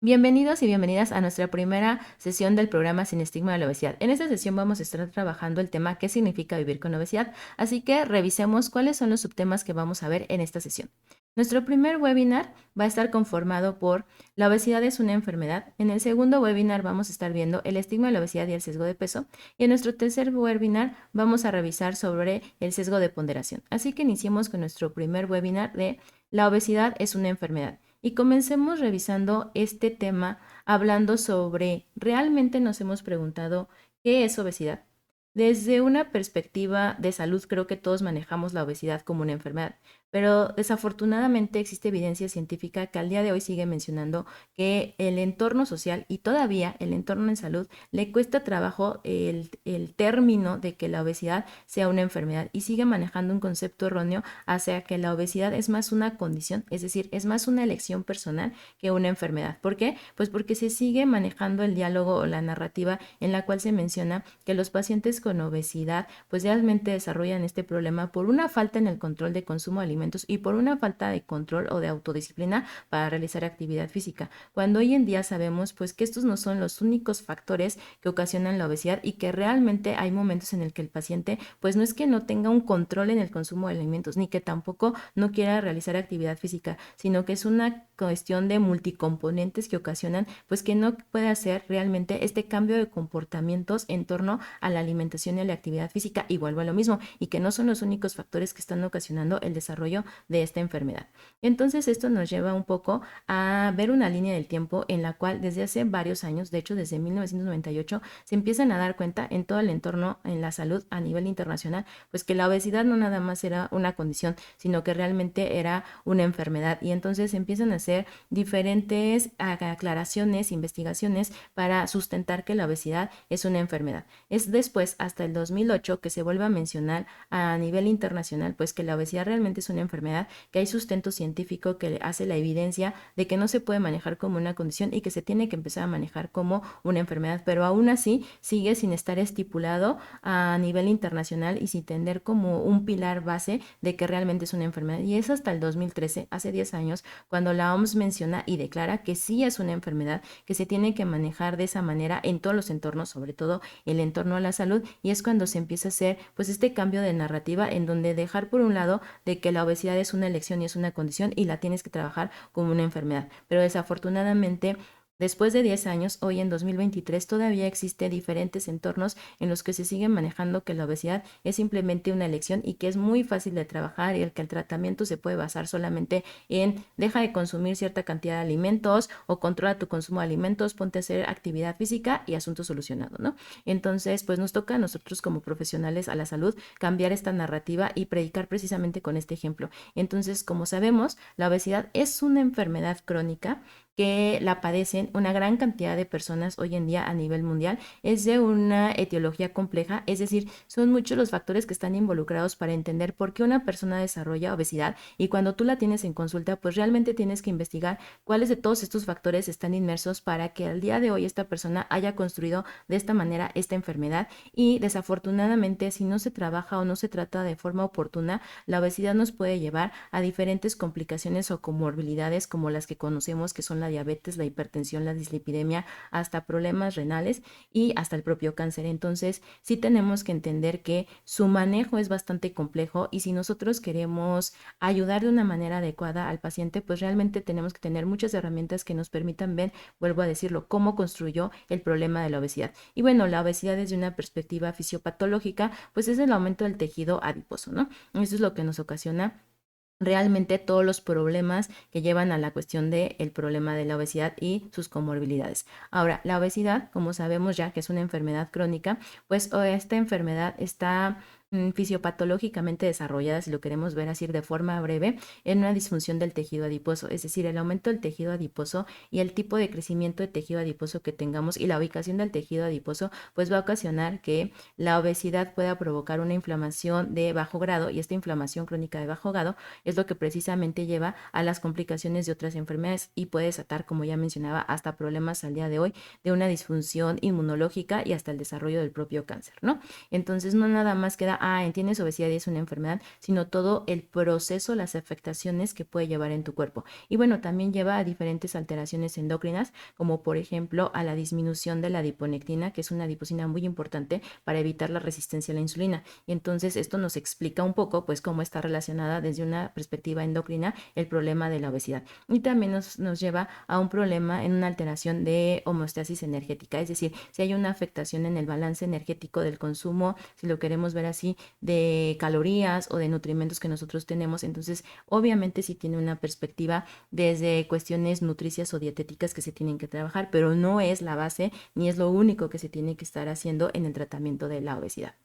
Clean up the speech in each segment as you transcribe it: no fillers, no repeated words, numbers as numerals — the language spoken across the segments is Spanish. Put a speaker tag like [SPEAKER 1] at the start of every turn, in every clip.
[SPEAKER 1] Bienvenidos y bienvenidas a nuestra primera sesión del programa Sin Estigma de la Obesidad. En esta sesión vamos a estar trabajando el tema ¿qué significa vivir con obesidad? Así que revisemos cuáles son los subtemas que vamos a ver en esta sesión. Nuestro primer webinar va a estar conformado por la obesidad es una enfermedad. En el segundo webinar vamos a estar viendo el estigma de la obesidad y el sesgo de peso. Y en nuestro tercer webinar vamos a revisar sobre el sesgo de ponderación. Así que iniciemos con nuestro primer webinar de la obesidad es una enfermedad. Y comencemos revisando este tema hablando sobre, ¿realmente nos hemos preguntado qué es obesidad? Desde una perspectiva de salud, creo que todos manejamos la obesidad como una enfermedad, pero desafortunadamente existe evidencia científica que al día de hoy sigue mencionando que el entorno social y todavía el entorno en salud le cuesta trabajo el término de que la obesidad sea una enfermedad y sigue manejando un concepto erróneo hacia que la obesidad es más una condición, es decir, es más una elección personal que una enfermedad. ¿Por qué? Pues porque se sigue manejando el diálogo o la narrativa en la cual se menciona que los pacientes con obesidad pues realmente desarrollan este problema por una falta en el control de consumo de alimentos y por una falta de control o de autodisciplina para realizar actividad física, cuando hoy en día sabemos pues que estos no son los únicos factores que ocasionan la obesidad y que realmente hay momentos en el que el paciente pues no es que no tenga un control en el consumo de alimentos ni que tampoco no quiera realizar actividad física, sino que es una cuestión de multicomponentes que ocasionan pues que no puede hacer realmente este cambio de comportamientos en torno a la alimentación y a la actividad física, y vuelvo a lo mismo, y que no son los únicos factores que están ocasionando el desarrollo de esta enfermedad. Entonces esto nos lleva un poco a ver una línea del tiempo en la cual desde hace varios años, de hecho desde 1998, se empiezan a dar cuenta en todo el entorno en la salud a nivel internacional, pues que la obesidad no nada más era una condición, sino que realmente era una enfermedad, y entonces empiezan a hacer diferentes aclaraciones, investigaciones para sustentar que la obesidad es una enfermedad. Es después, hasta el 2008, que se vuelve a mencionar a nivel internacional, pues que la obesidad realmente es una enfermedad, que hay sustento científico que hace la evidencia de que no se puede manejar como una condición y que se tiene que empezar a manejar como una enfermedad, pero aún así sigue sin estar estipulado a nivel internacional y sin tener como un pilar base de que realmente es una enfermedad. Y es hasta el 2013, hace 10 años, cuando la OMS menciona y declara que sí es una enfermedad, que se tiene que manejar de esa manera en todos los entornos, sobre todo el entorno a la salud, y es cuando se empieza a hacer pues este cambio de narrativa en donde dejar por un lado de que la obesidad es una elección y es una condición y la tienes que trabajar como una enfermedad, pero desafortunadamente después de 10 años, hoy en 2023, todavía existe diferentes entornos en los que se sigue manejando que la obesidad es simplemente una elección y que es muy fácil de trabajar y el que el tratamiento se puede basar solamente en deja de consumir cierta cantidad de alimentos o controla tu consumo de alimentos, ponte a hacer actividad física y asunto solucionado, ¿no? Entonces, pues nos toca a nosotros como profesionales a la salud cambiar esta narrativa y predicar precisamente con este ejemplo. Entonces, como sabemos, la obesidad es una enfermedad crónica que la padecen una gran cantidad de personas hoy en día a nivel mundial. Es de una etiología compleja, es decir, son muchos los factores que están involucrados para entender por qué una persona desarrolla obesidad, y cuando tú la tienes en consulta, pues realmente tienes que investigar cuáles de todos estos factores están inmersos para que al día de hoy esta persona haya construido de esta manera esta enfermedad. Y desafortunadamente, si no se trabaja o no se trata de forma oportuna, la obesidad nos puede llevar a diferentes complicaciones o comorbilidades como las que conocemos, que son la diabetes, la hipertensión, la dislipidemia, hasta problemas renales y hasta el propio cáncer. Entonces, sí tenemos que entender que su manejo es bastante complejo, y si nosotros queremos ayudar de una manera adecuada al paciente, pues realmente tenemos que tener muchas herramientas que nos permitan ver, vuelvo a decirlo, cómo construyó el problema de la obesidad. Y bueno, la obesidad desde una perspectiva fisiopatológica, pues es el aumento del tejido adiposo, ¿no? Eso es lo que nos ocasiona realmente todos los problemas que llevan a la cuestión del problema de la obesidad y sus comorbilidades. Ahora, la obesidad, como sabemos ya que es una enfermedad crónica, pues esta enfermedad está fisiopatológicamente desarrollada, si lo queremos ver así de forma breve, en una disfunción del tejido adiposo, es decir, el aumento del tejido adiposo y el tipo de crecimiento de tejido adiposo que tengamos y la ubicación del tejido adiposo, pues va a ocasionar que la obesidad pueda provocar una inflamación de bajo grado, y esta inflamación crónica de bajo grado es lo que precisamente lleva a las complicaciones de otras enfermedades y puede desatar, como ya mencionaba, hasta problemas al día de hoy de una disfunción inmunológica y hasta el desarrollo del propio cáncer, ¿no? Entonces no nada más queda tienes obesidad y es una enfermedad, sino todo el proceso, las afectaciones que puede llevar en tu cuerpo. Y bueno, también lleva a diferentes alteraciones endocrinas, como por ejemplo a la disminución de la adiponectina, que es una adiposina muy importante para evitar la resistencia a la insulina. Y entonces esto nos explica un poco pues cómo está relacionada desde una perspectiva endocrina el problema de la obesidad. Y también nos lleva a un problema en una alteración de homeostasis energética, es decir, si hay una afectación en el balance energético del consumo, si lo queremos ver así, de calorías o de nutrimentos que nosotros tenemos, entonces obviamente sí tiene una perspectiva desde cuestiones nutricias o dietéticas que se tienen que trabajar, pero no es la base ni es lo único que se tiene que estar haciendo en el tratamiento de la obesidad.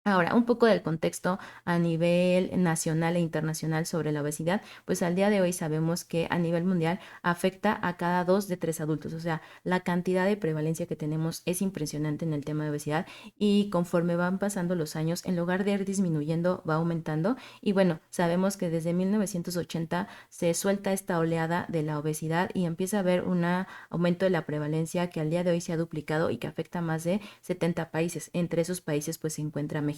[SPEAKER 1] Ahora, un poco del contexto a nivel nacional e internacional sobre la obesidad, pues al día de hoy sabemos que a nivel mundial afecta a cada 2 de 3 adultos, o sea, la cantidad de prevalencia que tenemos es impresionante en el tema de obesidad y conforme van pasando los años, en lugar de ir disminuyendo, va aumentando y bueno, sabemos que desde 1980 se suelta esta oleada de la obesidad y empieza a haber un aumento de la prevalencia que al día de hoy se ha duplicado y que afecta a más de 70 países. Entre esos países pues se encuentra México.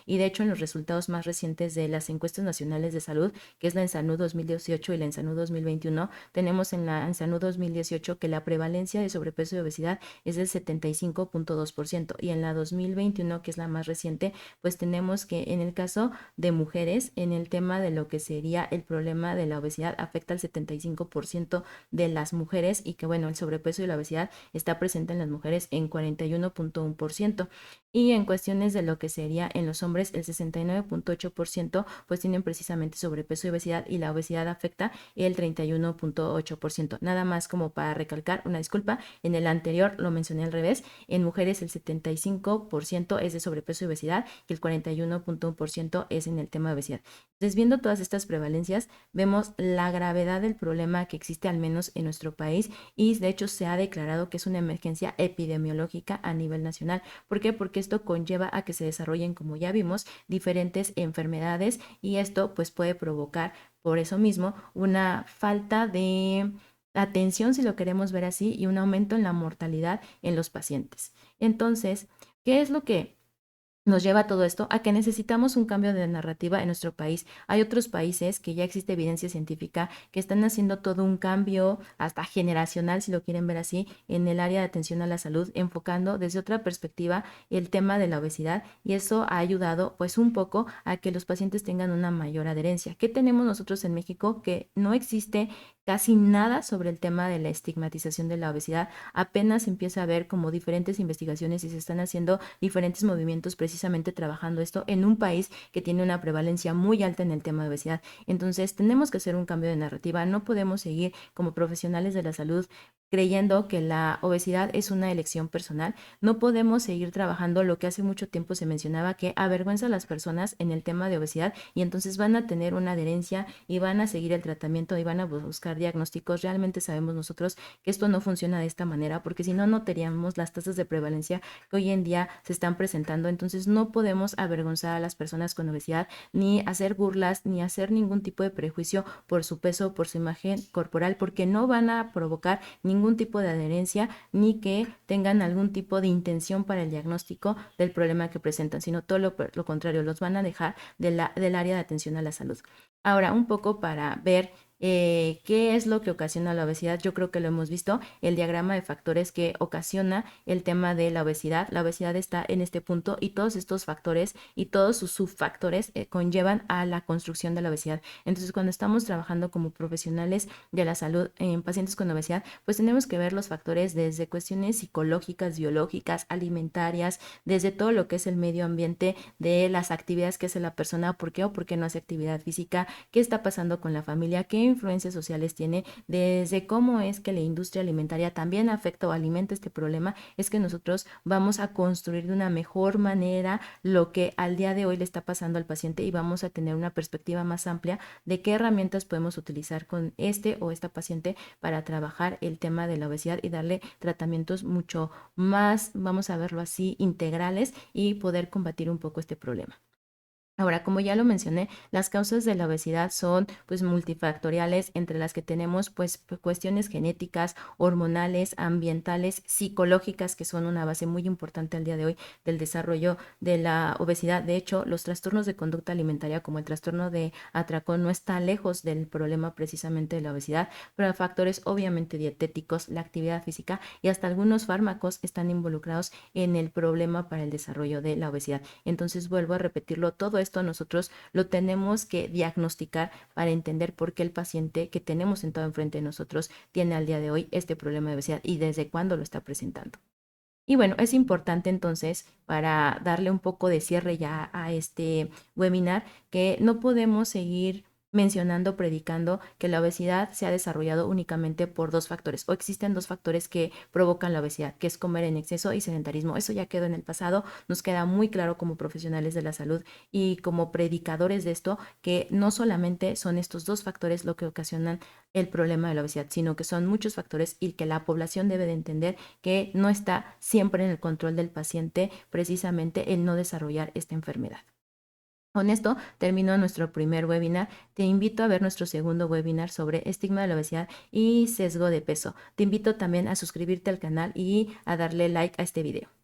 [SPEAKER 1] Y de hecho, en los resultados más recientes de las encuestas nacionales de salud, que es la ENSANU 2018 y la ENSANU 2021, tenemos en la ENSANU 2018 que la prevalencia de sobrepeso y obesidad es del 75.2% y en la 2021, que es la más reciente, pues tenemos que en el caso de mujeres, en el tema de lo que sería el problema de la obesidad, afecta al 75% de las mujeres y que bueno, el sobrepeso y la obesidad está presente en las mujeres en 41.1%. Y en cuestiones de lo que sería en los hombres, el 69.8% pues tienen precisamente sobrepeso y obesidad y la obesidad afecta el 31.8%. Nada más como para recalcar, una disculpa, en el anterior lo mencioné al revés, en mujeres el 75% es de sobrepeso y obesidad y el 41.1% es en el tema de obesidad. Entonces, viendo todas estas prevalencias, vemos la gravedad del problema que existe al menos en nuestro país y de hecho se ha declarado que es una emergencia epidemiológica a nivel nacional. ¿Por qué? Porque esto conlleva a que se desarrollen, como ya vimos, diferentes enfermedades y esto pues puede provocar por eso mismo una falta de atención, si lo queremos ver así, y un aumento en la mortalidad en los pacientes. Entonces, ¿qué es lo que nos lleva a todo esto? A que necesitamos un cambio de narrativa en nuestro país? Hay otros países que ya existe evidencia científica que están haciendo todo un cambio, hasta generacional, si lo quieren ver así, en el área de atención a la salud, enfocando desde otra perspectiva el tema de la obesidad y eso ha ayudado pues un poco a que los pacientes tengan una mayor adherencia. ¿Qué tenemos nosotros en México? Que no existe casi nada sobre el tema de la estigmatización de la obesidad. Apenas empieza a haber como diferentes investigaciones y se están haciendo diferentes movimientos precisamente trabajando esto en un país que tiene una prevalencia muy alta en el tema de obesidad. Entonces tenemos que hacer un cambio de narrativa. No podemos seguir como profesionales de la salud creyendo que la obesidad es una elección personal. No podemos seguir trabajando lo que hace mucho tiempo se mencionaba, que avergüenza a las personas en el tema de obesidad y entonces van a tener una adherencia y van a seguir el tratamiento y van a buscar diagnósticos. Realmente sabemos nosotros que esto no funciona de esta manera porque si no, no tendríamos las tasas de prevalencia que hoy en día se están presentando. Entonces no podemos avergonzar a las personas con obesidad, ni hacer burlas, ni hacer ningún tipo de prejuicio por su peso, por su imagen corporal, porque no van a provocar ningún tipo de adherencia ni que tengan algún tipo de intención para el diagnóstico del problema que presentan, sino todo lo contrario, los van a dejar del área de atención a la salud. Ahora, un poco para ver ¿qué es lo que ocasiona la obesidad? Yo creo que lo hemos visto, el diagrama de factores que ocasiona el tema de la obesidad. La obesidad está en este punto y todos estos factores y todos sus subfactores conllevan a la construcción de la obesidad. Entonces, cuando estamos trabajando como profesionales de la salud en pacientes con obesidad, pues tenemos que ver los factores desde cuestiones psicológicas, biológicas, alimentarias, desde todo lo que es el medio ambiente, de las actividades que hace la persona, por qué o por qué no hace actividad física, qué está pasando con la familia, qué influencias sociales tiene, desde cómo es que la industria alimentaria también afecta o alimenta este problema, es que nosotros vamos a construir de una mejor manera lo que al día de hoy le está pasando al paciente y vamos a tener una perspectiva más amplia de qué herramientas podemos utilizar con este o esta paciente para trabajar el tema de la obesidad y darle tratamientos mucho más, vamos a verlo así, integrales y poder combatir un poco este problema. Ahora, como ya lo mencioné, las causas de la obesidad son pues multifactoriales, entre las que tenemos pues cuestiones genéticas, hormonales, ambientales, psicológicas, que son una base muy importante al día de hoy del desarrollo de la obesidad. De hecho, los trastornos de conducta alimentaria como el trastorno de atracón no está lejos del problema precisamente de la obesidad, pero factores obviamente dietéticos, la actividad física y hasta algunos fármacos están involucrados en el problema para el desarrollo de la obesidad. Entonces, vuelvo a repetirlo, todo esto nosotros lo tenemos que diagnosticar para entender por qué el paciente que tenemos sentado enfrente de nosotros tiene al día de hoy este problema de obesidad y desde cuándo lo está presentando. Y bueno, es importante entonces, para darle un poco de cierre ya a este webinar, que no podemos seguir mencionando, predicando que la obesidad se ha desarrollado únicamente por dos factores, o existen dos factores que provocan la obesidad, que es comer en exceso y sedentarismo. Eso ya quedó en el pasado, nos queda muy claro como profesionales de la salud y como predicadores de esto, que no solamente son estos dos factores lo que ocasionan el problema de la obesidad, sino que son muchos factores y que la población debe de entender que no está siempre en el control del paciente precisamente el no desarrollar esta enfermedad. Con esto termino nuestro primer webinar. Te invito a ver nuestro segundo webinar sobre estigma de la obesidad y sesgo de peso. Te invito también a suscribirte al canal y a darle like a este video.